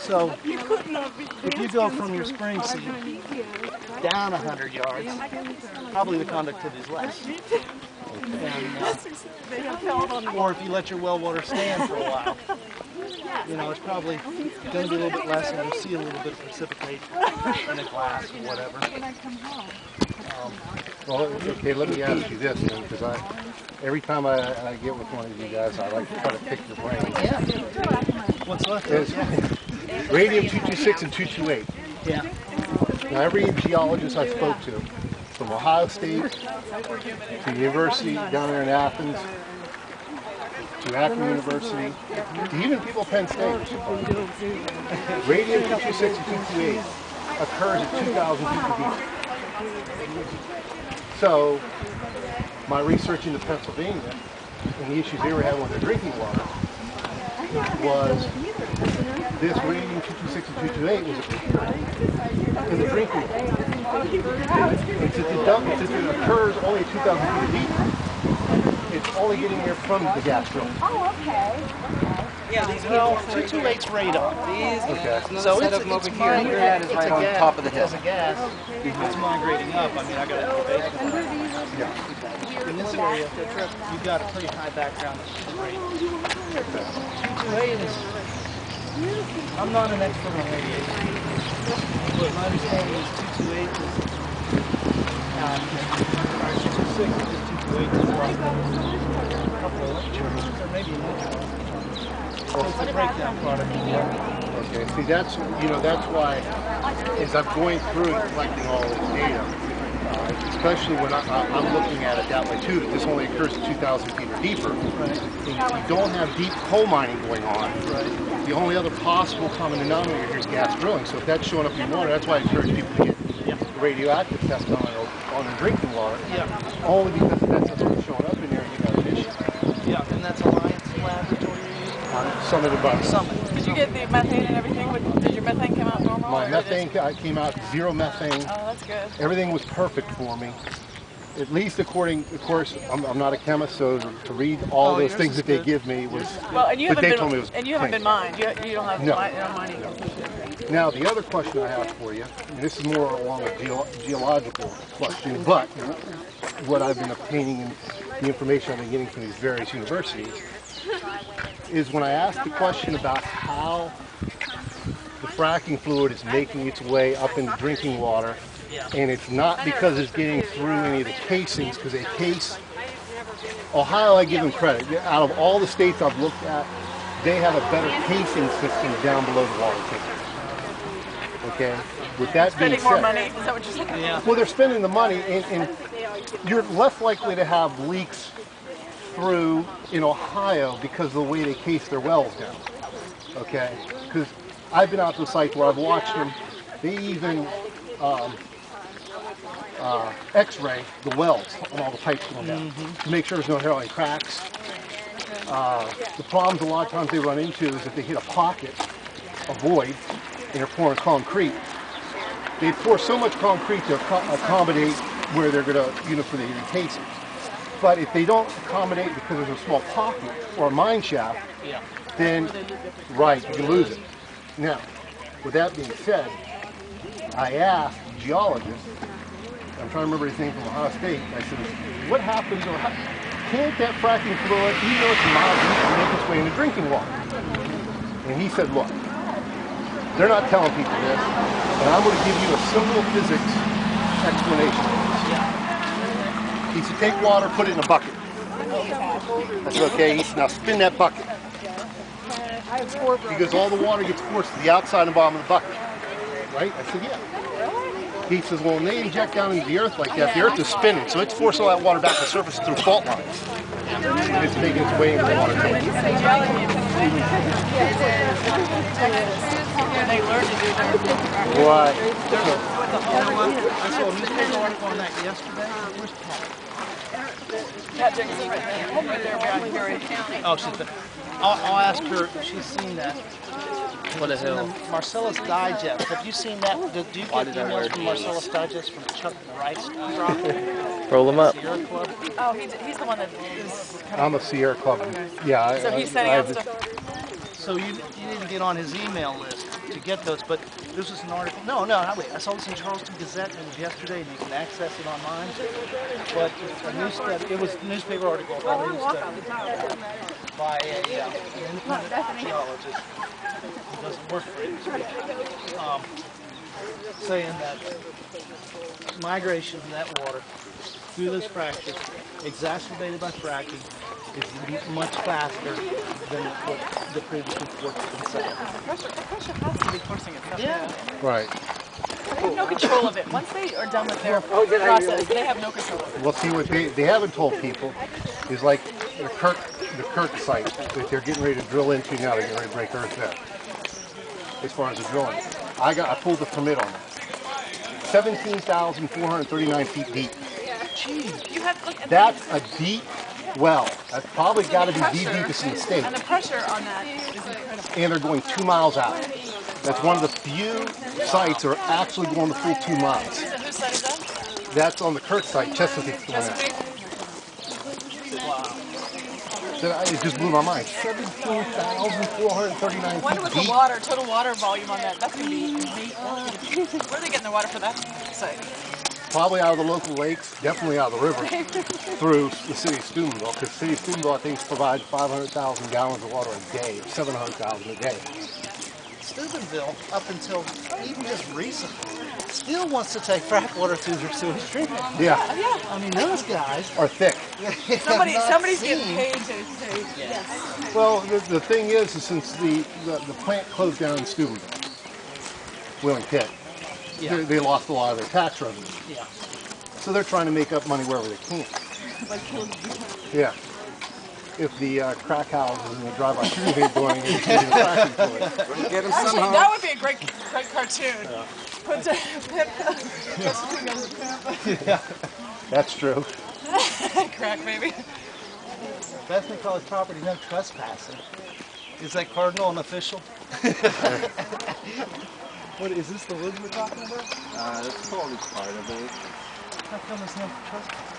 So if you go from your spring seed down 100 yards, probably the conductivity is less. Or if you let your well water stand for a while, you know, it's probably going to be a little bit less, and you'll see a little bit precipitate in a glass or whatever. Well, okay, let me ask you this, because every time I get with one of you guys, I like to try to pick your brain. Yeah. What's left? Radium 226 and 228. Yeah. Now, every geologist I spoke to, from Ohio State to the university down there in Athens, to Akron University, to even people at Penn State, radium 226 and 228 occurs at 2,000 feet deep. So, my research into Pennsylvania and the issues they were having with their drinking water was this radium 226 and 228 was in the drinking water. And since it occurs only at 2,000 feet deep, it's only getting there from the gas drill. Oh, okay. Yeah, these well, 228's radon. Okay. So it's over here. Your hat is right on top of the hill. It's a gas. It's migrating up. I mean, I got elevation. Yeah. In this area, you've got a pretty high background of radon. 228 is. I'm not an expert on radiation, but my understanding is 228 is. 226 is 228 is like a couple of lectures, or maybe a lecture. So it's a breakdown product. Okay, see that's why as I'm going through and collecting all this data, especially when I'm looking at it that way too, that this only occurs at 2,000 feet or deeper. Right. And you don't have deep coal mining going on. Right. The only other possible common denominator here is gas drilling. So if that's showing up in your water, that's why I encourage people to get the radioactive test on their drinking water. Yeah. Only because if that's what's showing up in there, you got an issue. Yeah, and that's Alliance Laboratory. Summited by Summit. Did you get the methane and everything? Did your methane come out normal? My methane came out zero methane. Oh, that's good. Everything was perfect for me. At least according, of course, I'm not a chemist, so to read all those things that they give me was. Well, and you haven't been. Told me it was and you haven't been mined. You don't have mining. Now, the other question I have for you, and this is more along a geological question, but what I've been obtaining and the information I've been getting from these various universities is when I ask the question about how the fracking fluid is making its way up into drinking water, and it's not because it's getting through any of the casings, because they case. Ohio, I give them credit. Out of all the states I've looked at, they have a better casing system down below the water table. Okay? With that being said, spending more money? Is that what you're saying? Yeah. Well, they're spending the money, and you're less likely to have leaks through in Ohio because of the way they case their wells down. Okay? Because I've been out to the site where I've watched them. They even X-ray the wells on all the pipes going down to make sure there's no hairline cracks. The problems a lot of times they run into is if they hit a pocket, a void, and they're pouring concrete. They pour so much concrete to accommodate where they're going to, for the casings. But if they don't accommodate because there's a small pocket or a mine shaft, then, right, you can lose it. Now, with that being said, I asked the geologist, I'm trying to remember his name from Ohio State, I said, what happens, can't that fracking fluid, even though it's mild, make its way into drinking water? And he said, look, they're not telling people this, and I'm going to give you a simple physics explanation. He said, take water, put it in a bucket. I said, okay. He said, now spin that bucket. He goes, all the water gets forced to the outside and bottom of the bucket. Right? I said, yeah. He says, well, when they inject down into the earth like that, the earth is spinning, so it's forcing all that water back to the surface through fault lines. And it's making its way into the water table. They learn to do that. Right. I saw a newspaper article on that yesterday. Where's Pat Dixon right there behind Gary. Oh, she's there. I'll ask her if she's seen that. What the hell? Marcellus Digest. Have you seen that? Do you get emails from Marcellus Digest from Chuck Rice? Roll them up. Sierra Club? Oh, he's the one that is kind of... I'm a Sierra Club. Yeah. So he's sending out stuff? So you need to get on his email list. to get those, but this was an article. No, wait. I saw this in Charleston Gazette. It was yesterday, and you can access it online. But it's a new study. It was a newspaper article about a new study by an independent geologist who doesn't work for it, saying that migration of that water through this fracture, exacerbated by fracking, is much faster than what the previous reports have been saying. The pressure has to be forcing itself. Yeah. Right. They have no control of it. Once they are done with their process, they have no control of it. Well, see, what they haven't told people is like the Kirk site that they're getting ready to drill into now. They're getting ready to break earth there. As far as the drilling, I pulled the permit on that. 17,439 feet deep. You have to look at That's a deep well. That's probably got to be the deepest in the state. and the pressure on that is incredible. And they're going 2 miles out. That's one of the few sites that are actually going the full 2 miles. Whose side is that? That's on the Kirk site, Chesapeake's doing that. So it just blew my mind. 17,439 I wonder what feet the deep. total water volume on that. That's going to be amazing. Where are they getting their water for that site? Probably out of the local lakes, definitely out of the river, through the city of Steubenville, because the city of Steubenville, I think, provides 500,000 gallons of water a day, or 700,000 a day. Steubenville, up until even just recently, still wants to take frac water through their sewage treatment. Yeah, I mean, those guys are thick. Somebody's getting paid to yes. Well, the thing is since the plant closed down in Steubenville, Wheeling Pit, they lost a lot of their tax revenue. Yeah. So they're trying to make up money wherever they can. Yeah. If the crack houses and the drive-by shooting ain't going into the fracking fluid. Actually, that would be a great cartoon. Put Yeah, that's true. crack, baby. Bethany College property, no trespassing. Is that cardinal an official? What is this? The woods we're talking about? That's probably part of it. How come there's no trespassing?